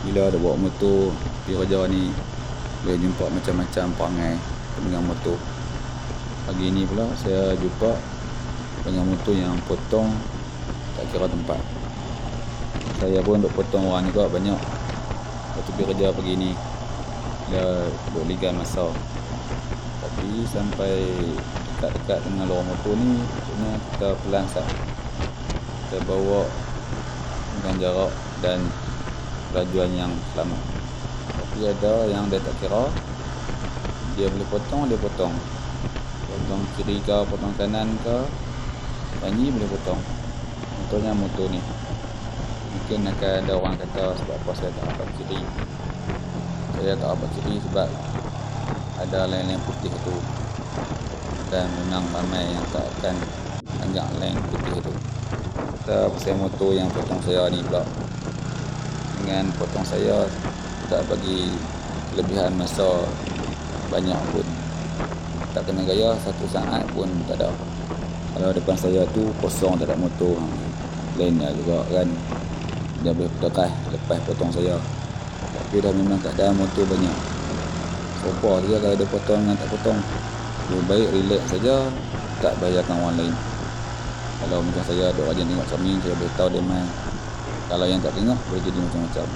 Bila ada bawa motor pergi kerja ni, boleh jumpa macam-macam perangai penunggang motor. Pagi ni pula saya jumpa penunggang motor yang potong tak kira tempat. Saya pun duk potong orang juga banyak waktu pergi kerja pagi ni. Dia duk ligan masa. Tapi sampai dekat-dekat dengan lorong motor ni, maksudnya kita pelan sat. Kita bawa dengan jarak dan kelajuan yang selamat. Tapi ada yang dia tak kira, dia boleh potong, dia potong kiri ke, potong kanan ke, banyi boleh potong. Contohnya motor ni, mungkin akan ada orang kata sebab apa saya tak dapat kiri. Saya tak dapat kiri sebab ada line-line putih tu, dan memang ramai yang tak akan anggap line putih tu. Kita pasal motor yang potong saya ni pula, dengan potong saya tak bagi kelebihan masa banyak pun, tak kena gaya satu saat pun tak ada. Kalau depan saya tu kosong, tak ada motor, lainnya juga kan, dia boleh tekas lepas potong saya. Tapi dah memang keadaan motor banyak, sopa saja kalau dia potong dengan tak potong. Lebih baik relax saja, tak bahayakan orang lain. Kalau macam saya duk rajin tengok cermin, saya boleh tahu dia main. Kalau yang tak tengok boleh jadi macam-macam.